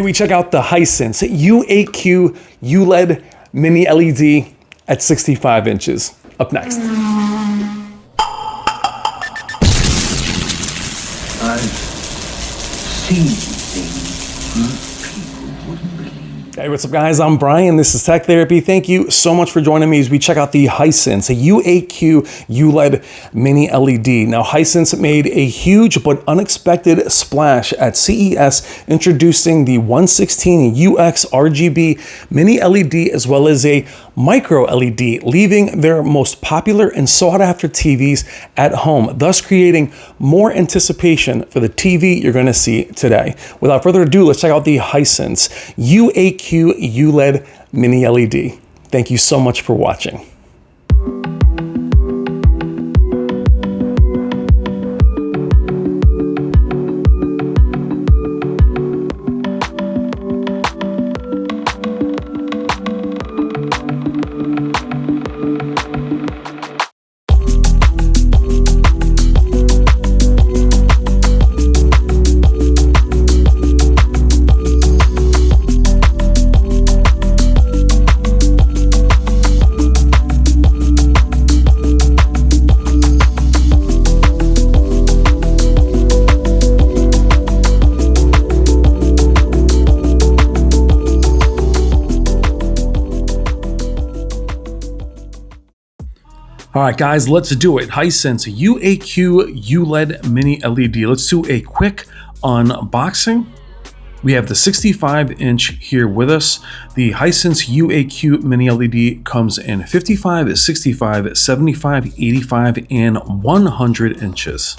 we check out the Hisense U8Q ULED mini LED at 65 inches. Up next. I've seen things people wouldn't believe. Hey, what's up guys? I'm Brian. This is Tech Therapy. Thank you so much for joining me as we check out the Hisense U8Q ULED mini LED. Now, Hisense made a huge but unexpected splash at CES, introducing the 116 UX RGB mini LED as well as a micro LED, leaving their most popular and sought after TVs at home, thus creating more anticipation for the TV you're going to see today. Without further ado, let's check out the Hisense U8Q ULED mini LED. Thank you so much for watching. All right, guys, let's do it. Hisense U8Q ULED mini LED. Let's do a quick unboxing. We have the 65-inch here with us. The Hisense U8Q mini LED comes in 55, 65, 75, 85, and 100 inches.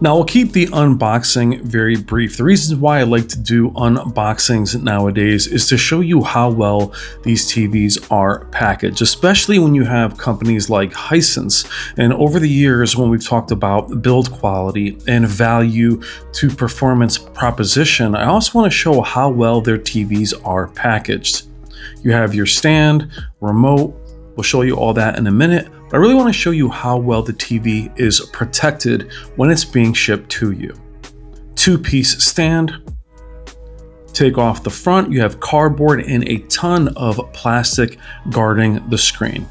Now, I'll keep the unboxing very brief. The reason why I like to do unboxings nowadays is to show you how well these TVs are packaged, especially when you have companies like Hisense. And over the years, when we've talked about build quality and value to performance proposition, I also want to show how well their TVs are packaged. You have your stand, remote. We'll show you all that in a minute. I really want to show you how well the TV is protected when it's being shipped to you. Two-piece stand. Take off the front. You have cardboard and a ton of plastic guarding the screen.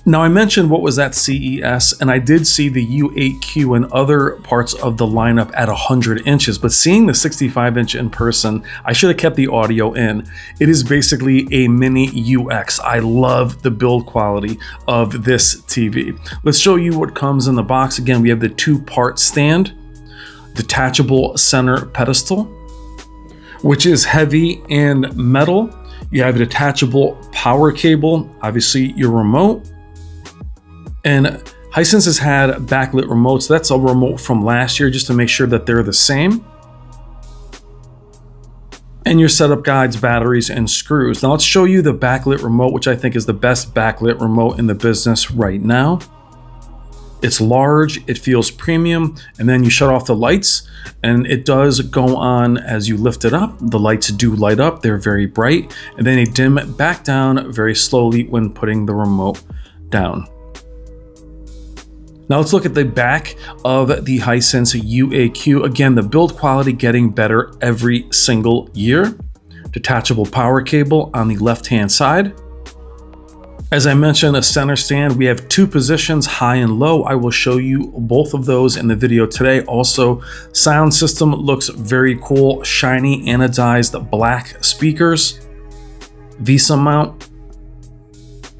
Now, I mentioned what was at CES, and I did see the U8Q and other parts of the lineup at 100 inches, but seeing the 65-inch in person, I should have kept the audio in. It is basically a mini UX. I love the build quality of this TV. Let's show you what comes in the box. Again, we have the two-part stand, detachable center pedestal, which is heavy and metal. You have a detachable power cable, obviously your remote. And Hisense has had backlit remotes. That's a remote from last year, just to make sure that they're the same. And your setup guides, batteries, and screws. Now let's show you the backlit remote, which I think is the best backlit remote in the business right now. It's large, it feels premium, and then you shut off the lights, and it does go on as you lift it up. The lights do light up, they're very bright, and then they dim back down very slowly when putting the remote down. Now let's look at the back of the Hisense U8Q. Again, the build quality getting better every single year. Detachable power cable on the left-hand side. As I mentioned, a center stand. We have two positions, high and low. I will show you both of those in the video today. Also, sound system looks very cool. Shiny anodized black speakers. VESA mount.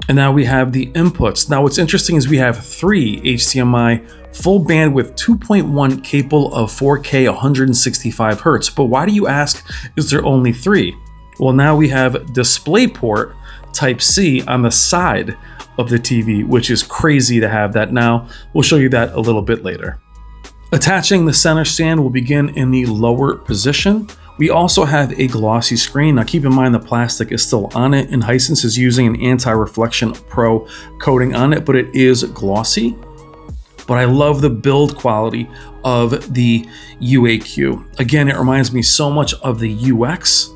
And now we have the inputs. Now what's interesting is we have three HDMI full bandwidth 2.1 capable of 4K 165 Hertz. But why do you ask, is there only three? Well, now we have DisplayPort Type-C on the side of the TV, which is crazy to have that now. We'll show you that a little bit later. Attaching the center stand will begin in the lower position. We also have a glossy screen. Now keep in mind the plastic is still on it, and Hisense is using an anti-reflection pro coating on it, but it is glossy. But I love the build quality of the U8Q. Again, it reminds me so much of the UX.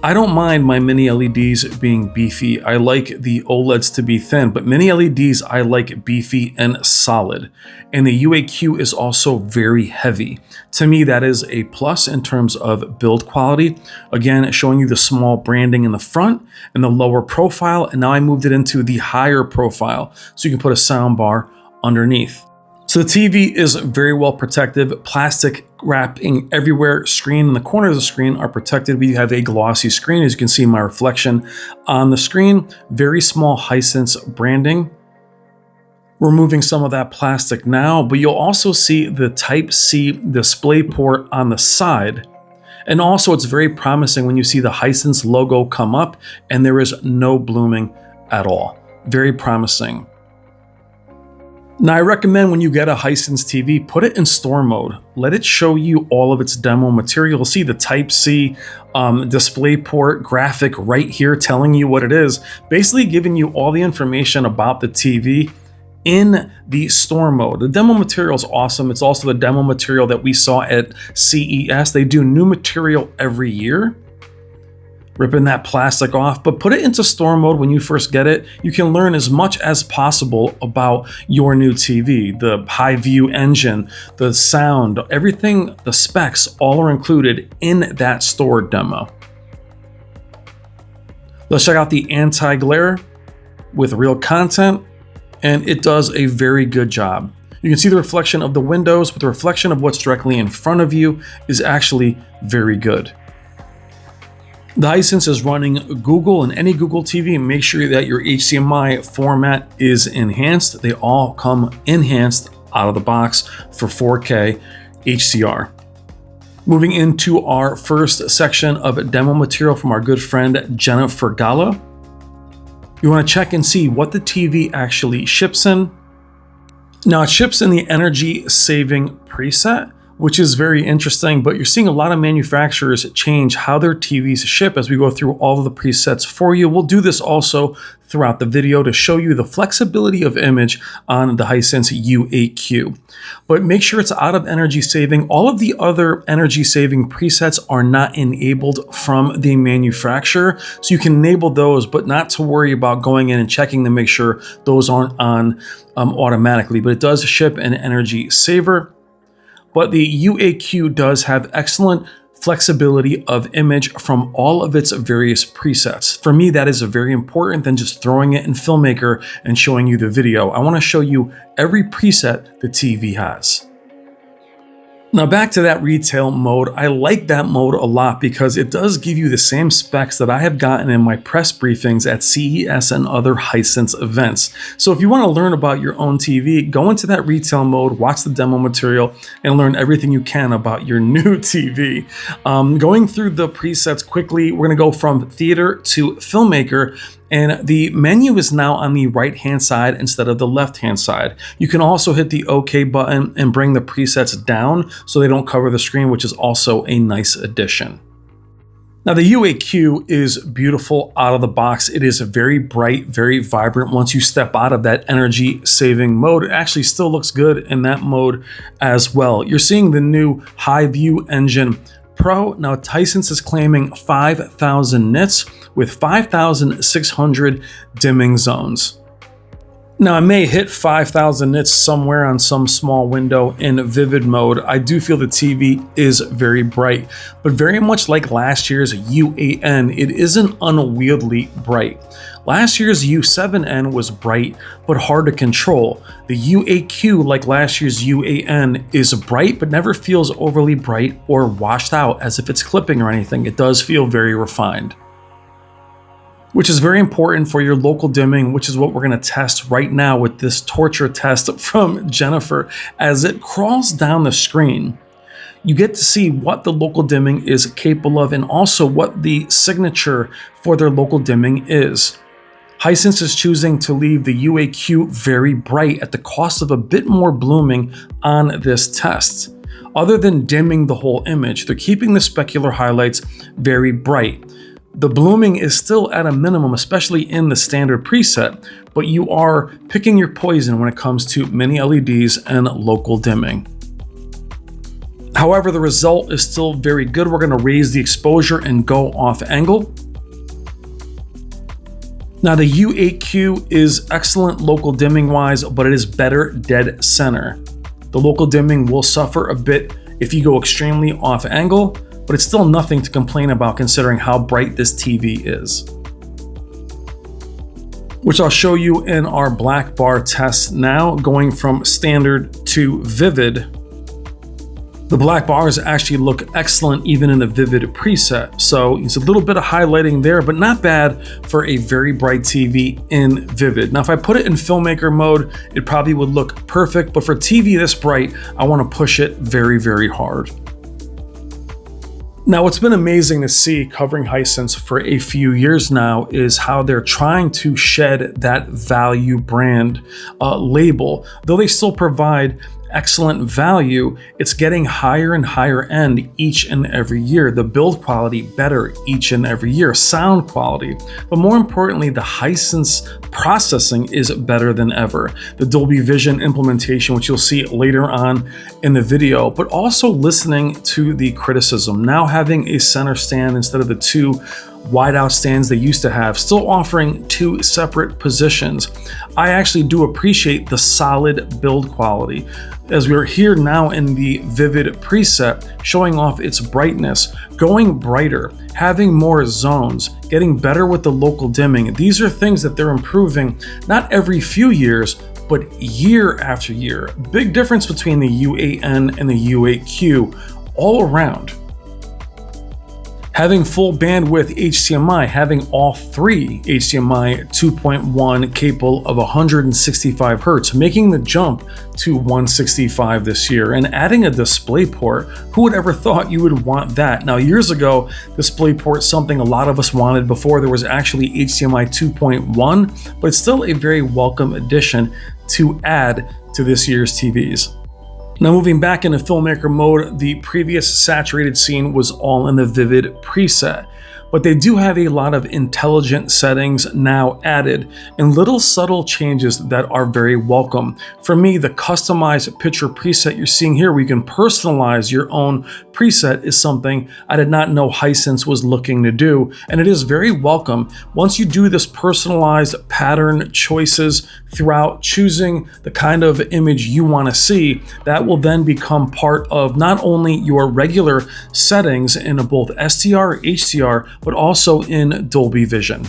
I don't mind my mini LEDs being beefy. I like the OLEDs to be thin, but mini LEDs I like beefy and solid. And the U8Q is also very heavy. To me, that is a plus in terms of build quality. Again, showing you the small branding in the front and the lower profile, and now I moved it into the higher profile so you can put a sound bar underneath. So the TV is very well protected, plastic wrapping everywhere. Screen and the corners of the screen are protected. We have a glossy screen, as you can see my reflection on the screen. Very small Hisense branding. Removing some of that plastic now, but you'll also see the Type-C display port on the side. And also it's very promising when you see the Hisense logo come up and there is no blooming at all. Very promising. Now, I recommend when you get a Hisense TV, put it in store mode. Let it show you all of its demo material. You'll see the Type-C display port graphic right here telling you what it is, basically giving you all the information about the TV in the store mode. The demo material is awesome. It's also the demo material that we saw at CES. They do new material every year, ripping that plastic off, but put it into store mode when you first get it. You can learn as much as possible about your new TV, the high view engine, the sound, everything, the specs, all are included in that store demo. Let's check out the anti-glare with real content, and it does a very good job. You can see the reflection of the windows, but the reflection of what's directly in front of you is actually very good. The Hisense is running Google, and any Google TV, make sure that your HDMI format is enhanced. They all come enhanced out of the box for 4K HDR. Moving into our first section of demo material from our good friend Jennifer Gallo. You want to check and see what the TV actually ships in. Now it ships in the energy saving preset, which is very interesting, but you're seeing a lot of manufacturers change how their TVs ship as we go through all of the presets for you. We'll do this also throughout the video to show you the flexibility of image on the Hisense U8Q. But make sure it's out of energy saving. All of the other energy saving presets are not enabled from the manufacturer, so you can enable those, but not to worry about going in and checking to make sure those aren't on automatically. But it does ship an energy saver. But the U8Q does have excellent flexibility of image from all of its various presets. For me, that is very important than just throwing it in Filmmaker and showing you the video. I want to show you every preset the TV has. Now back to that retail mode. I like that mode a lot because it does give you the same specs that I have gotten in my press briefings at CES and other Hisense events. So if you want to learn about your own TV, go into that retail mode, watch the demo material, and learn everything you can about your new TV. Going through the presets quickly, we're going to go from theater to Filmmaker. And the menu is now on the right-hand side instead of the left-hand side. You can also hit the OK button and bring the presets down so they don't cover the screen, which is also a nice addition. Now the U8Q is beautiful out of the box. It is very bright, very vibrant. Once you step out of that energy saving mode, it actually still looks good in that mode as well. You're seeing the new high view engine Pro. Now Hisense is claiming 5,000 nits with 5,600 dimming zones. Now I may hit 5,000 nits somewhere on some small window in vivid mode. I do feel the TV is very bright, but very much like last year's U8N, it isn't unwieldy bright. Last year's U7N was bright, but hard to control. The U8Q, like last year's U8N, is bright, but never feels overly bright or washed out as if it's clipping or anything. It does feel very refined, which is very important for your local dimming, which is what we're gonna test right now with this torture test from Jennifer. As it crawls down the screen, you get to see what the local dimming is capable of and also what the signature for their local dimming is. Hisense is choosing to leave the U8Q very bright at the cost of a bit more blooming on this test. Other than dimming the whole image, they're keeping the specular highlights very bright. The blooming is still at a minimum, especially in the standard preset, but you are picking your poison when it comes to mini LEDs and local dimming. However, the result is still very good. We're going to raise the exposure and go off angle. Now the U8Q is excellent local dimming wise, but it is better dead center. The local dimming will suffer a bit if you go extremely off angle, but it's still nothing to complain about considering how bright this TV is. Which I'll show you in our black bar test now, going from standard to vivid. The black bars actually look excellent even in the vivid preset. So it's a little bit of highlighting there, but not bad for a very bright TV in vivid. Now, if I put it in filmmaker mode, it probably would look perfect, but for TV this bright, I want to push it very, very hard. Now, what's been amazing to see covering Hisense for a few years now is how they're trying to shed that value brand label. Though they still provide excellent value, it's getting higher and higher end each and every year. The build quality better each and every year, sound quality, but more importantly, the Hisense processing is better than ever. The Dolby Vision implementation, which you'll see later on in the video, but also listening to the criticism. Now having a center stand instead of the two wide out stands they used to have, still offering two separate positions. I actually do appreciate the solid build quality. As we're here now in the vivid preset, showing off its brightness, going brighter, having more zones, getting better with the local dimming. These are things that they're improving not every few years, but year after year. Big difference between the U8N and the U8Q all around. Having full bandwidth HDMI, having all three HDMI 2.1 capable of 165 Hz, making the jump to 165 this year, and adding a DisplayPort. Who would ever thought you would want that? Now, years ago, DisplayPort is something a lot of us wanted before there was actually HDMI 2.1, but it's still a very welcome addition to add to this year's TVs. Now moving back into filmmaker mode, the previous saturated scene was all in the vivid preset, but they do have a lot of intelligent settings now added and little subtle changes that are very welcome. For me, the customized picture preset you're seeing here, where you can personalize your own preset, is something I did not know Hisense was looking to do, and it is very welcome. Once you do this personalized pattern choices throughout choosing the kind of image you want to see, that will then become part of not only your regular settings in both SDR, HDR, but also in Dolby Vision.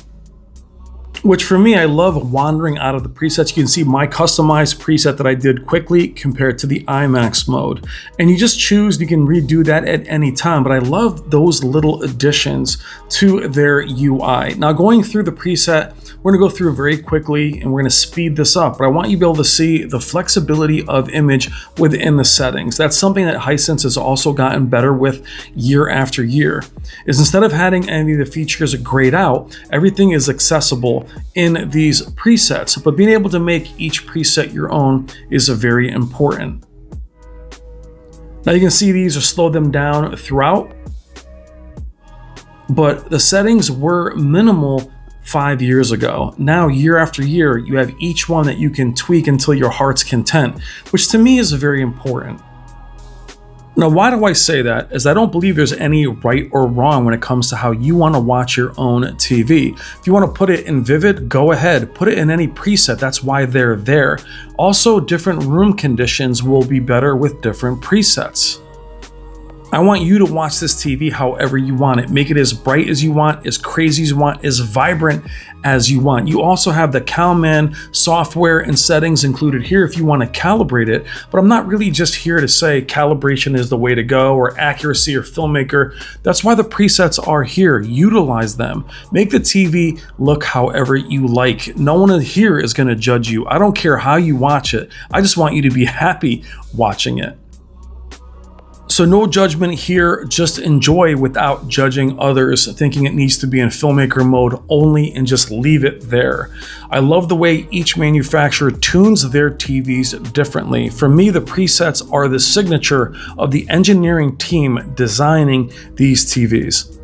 Which for me, I love wandering out of the presets. You can see my customized preset that I did quickly compared to the IMAX mode. And you just choose, you can redo that at any time, but I love those little additions to their UI. Now going through the preset, we're gonna go through very quickly and we're gonna speed this up, but I want you to be able to see the flexibility of image within the settings. That's something that Hisense has also gotten better with year after year, is instead of having any of the features grayed out, everything is accessible in these presets, but being able to make each preset your own is very important. Now you can see these are slowed them down throughout, but the settings were minimal 5 years ago. Now, year after year, you have each one that you can tweak until your heart's content, which to me is very important. Now, why do I say that? Is I don't believe there's any right or wrong when it comes to how you want to watch your own TV. If you want to put it in vivid, go ahead. Put it in any preset. That's why they're there. Also, different room conditions will be better with different presets. I want you to watch this TV however you want it. Make it as bright as you want, as crazy as you want, as vibrant as you want. You also have the CalMan software and settings included here if you want to calibrate it, but I'm not really just here to say calibration is the way to go or accuracy or filmmaker. That's why the presets are here. Utilize them. Make the TV look however you like. No one here is going to judge you. I don't care how you watch it. I just want you to be happy watching it. So no judgment here, just enjoy without judging others, thinking it needs to be in filmmaker mode only and just leave it there. I love the way each manufacturer tunes their TVs differently. For me, the presets are the signature of the engineering team designing these TVs.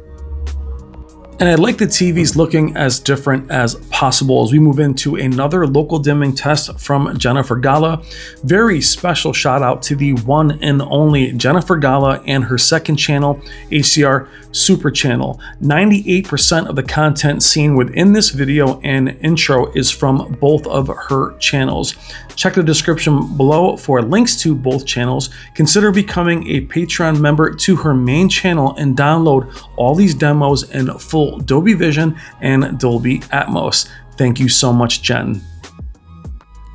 And I like the TVs looking as different as possible as we move into another local dimming test from Jennifer Gala. Very special shout out to the one and only Jennifer Gala and her second channel, HDR Super Channel. 98% of the content seen within this video and intro is from both of her channels. Check the description below for links to both channels. Consider becoming a Patreon member to her main channel and download all these demos in full Dolby Vision and Dolby Atmos. Thank you so much, Jen.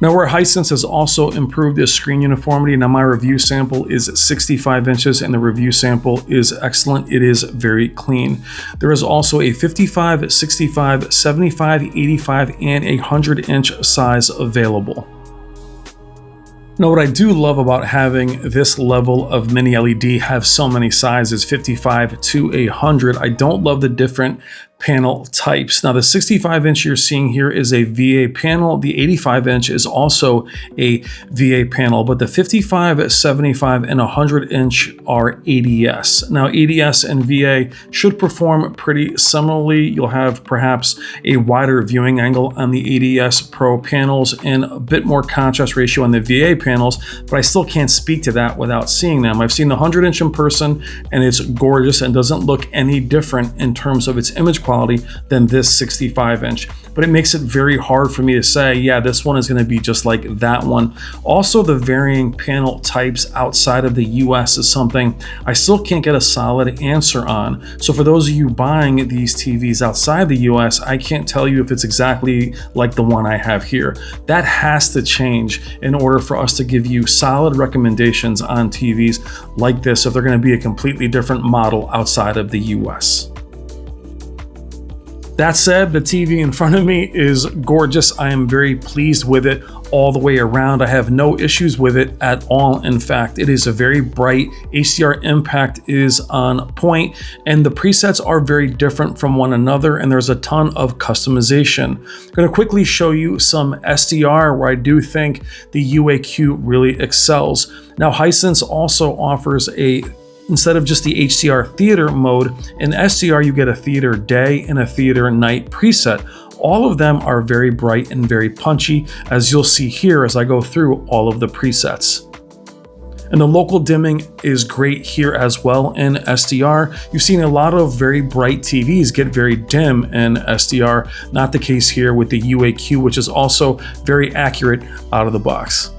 Now, where Hisense has also improved is screen uniformity. Now, my review sample is 65 inches and the review sample is excellent. It is very clean. There is also a 55, 65, 75, 85, and 100-inch size available. Now, what I do love about having this level of mini LED have so many sizes, 55 to 100, I don't love the different panel types. Now, the 65-inch you're seeing here is a VA panel. The 85-inch is also a VA panel, but the 55, 75, and 100-inch are ADS. Now, ADS and VA should perform pretty similarly. You'll have perhaps a wider viewing angle on the ADS Pro panels and a bit more contrast ratio on the VA panels, but I still can't speak to that without seeing them. I've seen the 100-inch in person, and it's gorgeous and doesn't look any different in terms of its image quality than this 65-inch, but it makes it very hard for me to say, yeah, this one is going to be just like that one. Also, the varying panel types outside of the US is something I still can't get a solid answer on. So for those of you buying these TVs outside the US, I can't tell you if it's exactly like the one I have here. That has to change in order for us to give you solid recommendations on TVs like this if they're going to be a completely different model outside of the US. That said, the TV in front of me is gorgeous. I am very pleased with it all the way around. I have no issues with it at all. In fact, it is a very bright. HDR impact is on point, and the presets are very different from one another, and there's a ton of customization. I'm going to quickly show you some SDR where I do think the U8Q really excels. Now, Hisense also offers instead of just the HDR theater mode, in SDR you get a theater day and a theater night preset. All of them are very bright and very punchy, as you'll see here as I go through all of the presets. And the local dimming is great here as well in SDR. You've seen a lot of very bright TVs get very dim in SDR, not the case here with the U8Q, which is also very accurate out of the box.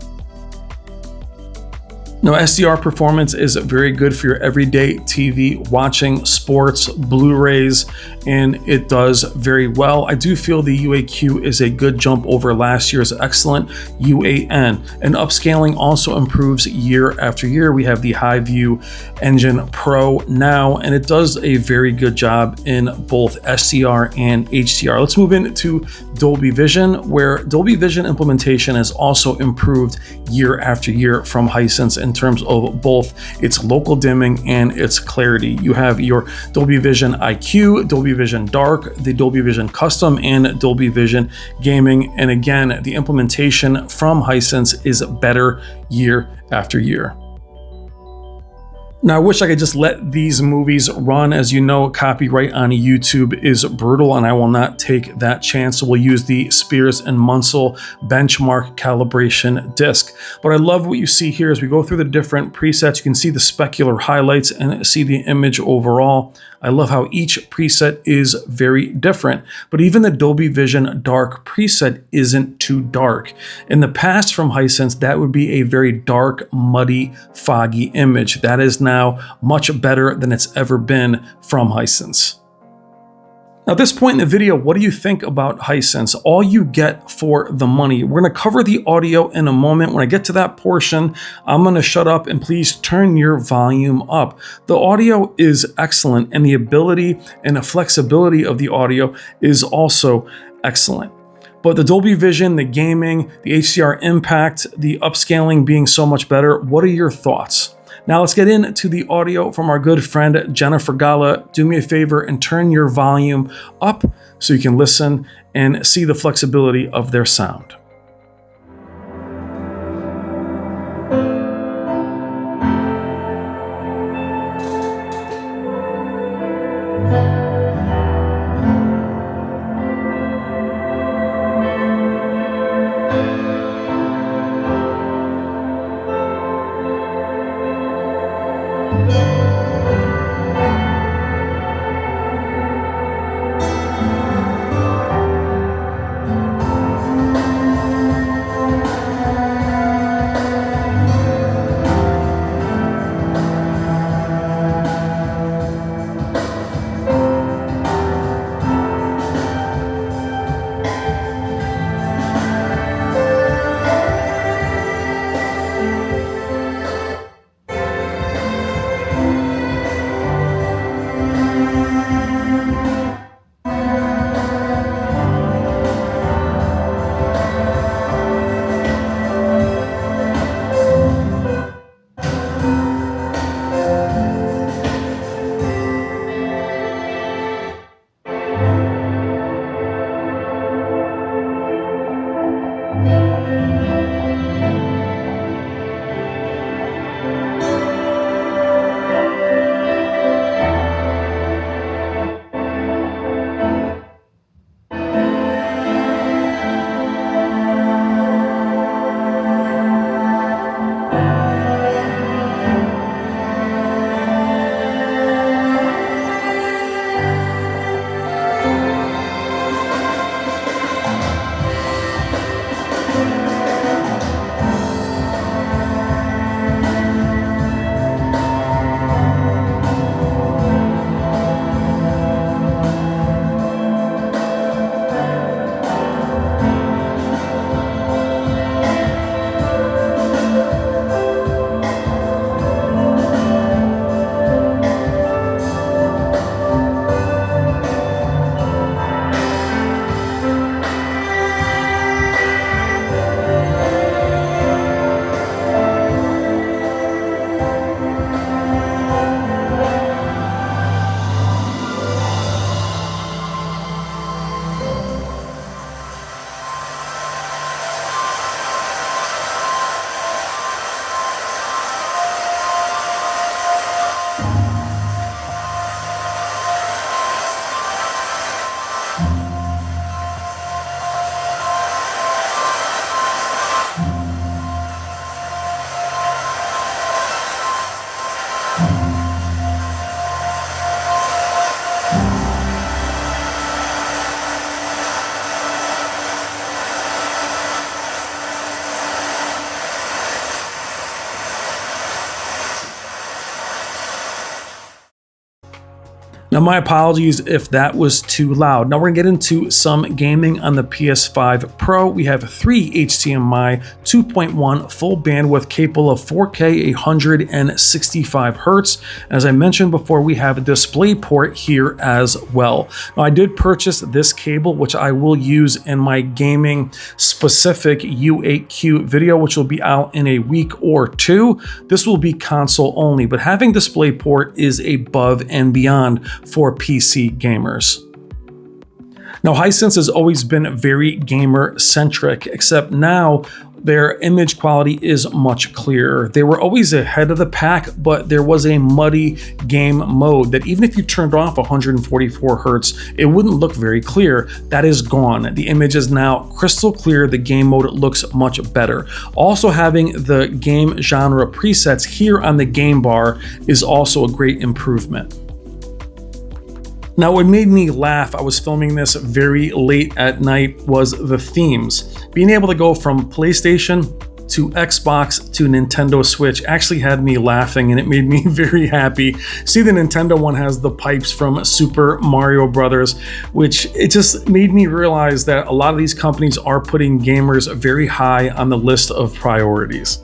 Now, SDR performance is very good for your everyday TV watching sports, Blu-rays, and it does very well. I do feel the U8Q is a good jump over last year's excellent U8N, and upscaling also improves year after year. We have the High-View Engine Pro now, and it does a very good job in both SDR and HDR. Let's move into Dolby Vision, where Dolby Vision implementation has also improved year after year from Hisense in terms of both its local dimming and its clarity. You have your Dolby Vision IQ, Dolby Vision Dark, the Dolby Vision Custom, and Dolby Vision Gaming. And again, the implementation from Hisense is better year after year. Now, I wish I could just let these movies run. As you know, copyright on YouTube is brutal, and I will not take that chance. So we'll use the Spears and Munsell benchmark calibration disc. But I love what you see here as we go through the different presets. You can see the specular highlights and see the image overall. I love how each preset is very different, but even the Dolby Vision Dark preset isn't too dark. In the past from Hisense, that would be a very dark, muddy, foggy image. That is now much better than it's ever been from Hisense. Now, at this point in the video, what do you think about Hisense? All you get for the money. We're going to cover the audio in a moment. When I get to that portion, I'm going to shut up and please turn your volume up. The audio is excellent, and the ability and the flexibility of the audio is also excellent. But the Dolby Vision, the gaming, the HDR impact, the upscaling being so much better, what are your thoughts? Now let's get into the audio from our good friend Jennifer Gala. Do me a favor and turn your volume up so you can listen and see the flexibility of their sound. Now, my apologies if that was too loud. Now we're gonna get into some gaming on the PS5 Pro. We have 3 HDMI 2.1 full bandwidth capable of 4K 165 Hertz. As I mentioned before, we have a DisplayPort here as well. Now I did purchase this cable, which I will use in my gaming specific U8Q video, which will be out in a week or two. This will be console only, but having DisplayPort is above and beyond for PC gamers. Now, Hisense has always been very gamer-centric, except now their image quality is much clearer. They were always ahead of the pack, but there was a muddy game mode that even if you turned off 144 Hertz, it wouldn't look very clear. That is gone. The image is now crystal clear. The game mode looks much better. Also, having the game genre presets here on the game bar is also a great improvement. Now, what made me laugh, I was filming this very late at night, was the themes. Being able to go from PlayStation to Xbox to Nintendo Switch actually had me laughing, and it made me very happy. See, the Nintendo one has the pipes from Super Mario Brothers, which it just made me realize that a lot of these companies are putting gamers very high on the list of priorities.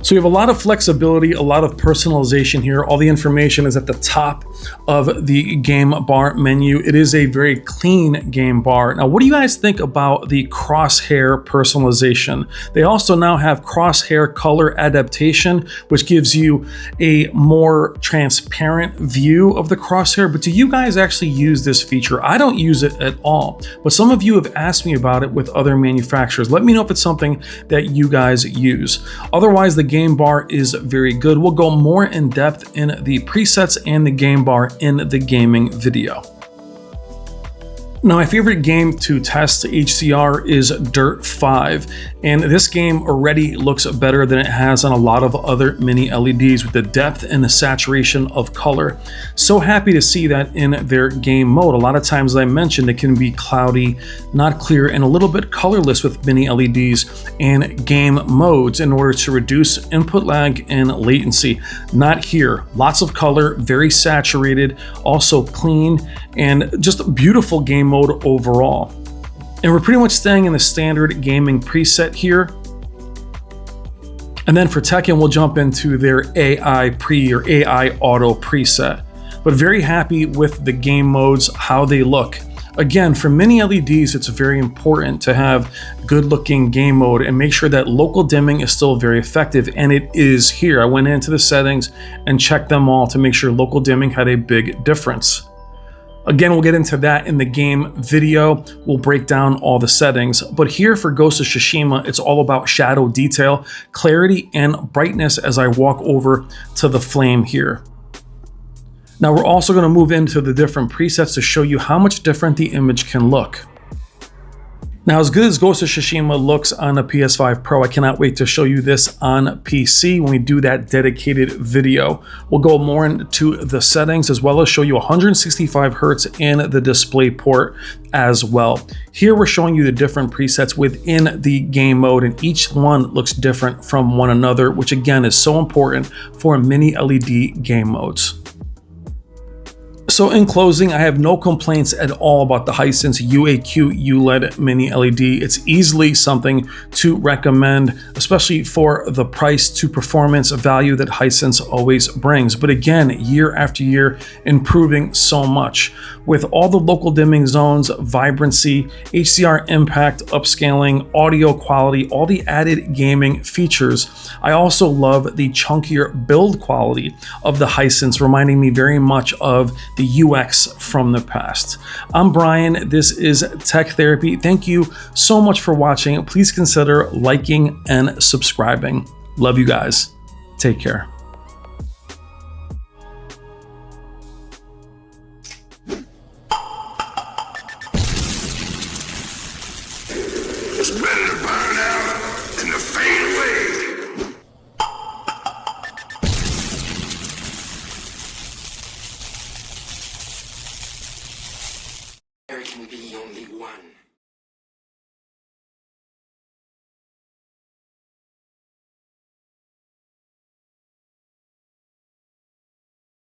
So you have a lot of flexibility, a lot of personalization here. All the information is at the top of the game bar menu. It is a very clean game bar. Now, what do you guys think about the crosshair personalization? They also now have crosshair color adaptation, which gives you a more transparent view of the crosshair. But do you guys actually use this feature? I don't use it at all, but some of you have asked me about it with other manufacturers. Let me know if it's something that you guys use. Otherwise, the game bar is very good. We'll go more in depth in the presets and the game bar in the gaming video. Now, my favorite game to test HDR is Dirt 5, and this game already looks better than it has on a lot of other mini LEDs with the depth and the saturation of color. So happy to see that in their game mode. A lot of times, as I mentioned, it can be cloudy, not clear, and a little bit colorless with mini LEDs and game modes in order to reduce input lag and latency. Not here. Lots of color, very saturated, also clean, and just a beautiful game mode overall. And we're pretty much staying in the standard gaming preset here. And then for Tekken, we'll jump into their AI pre or AI auto preset. But very happy with the game modes, how they look. Again, for mini LEDs, it's very important to have good looking game mode and make sure that local dimming is still very effective, and it is here. I went into the settings and checked them all to make sure local dimming had a big difference. Again, we'll get into that in the game video. We'll break down all the settings. But here for Ghost of Tsushima, it's all about shadow detail, clarity, and brightness as I walk over to the flame here. Now we're also going to move into the different presets to show you how much different the image can look. Now, as good as Ghost of Tsushima looks on a PS5 Pro, I cannot wait to show you this on PC when we do that dedicated video. We'll go more into the settings as well as show you 165 Hertz in the display port as well. Here we're showing you the different presets within the game mode, and each one looks different from one another, which again is so important for mini LED game modes. So in closing, I have no complaints at all about the Hisense U8Q ULED Mini LED. It's easily something to recommend, especially for the price to performance value that Hisense always brings. But again, year after year, improving so much. With all the local dimming zones, vibrancy, HDR impact, upscaling, audio quality, all the added gaming features, I also love the chunkier build quality of the Hisense, reminding me very much of the UX from the past. I'm Brian. This is Tech Therapy. Thank you so much for watching. Please consider liking and subscribing. Love you guys. Take care.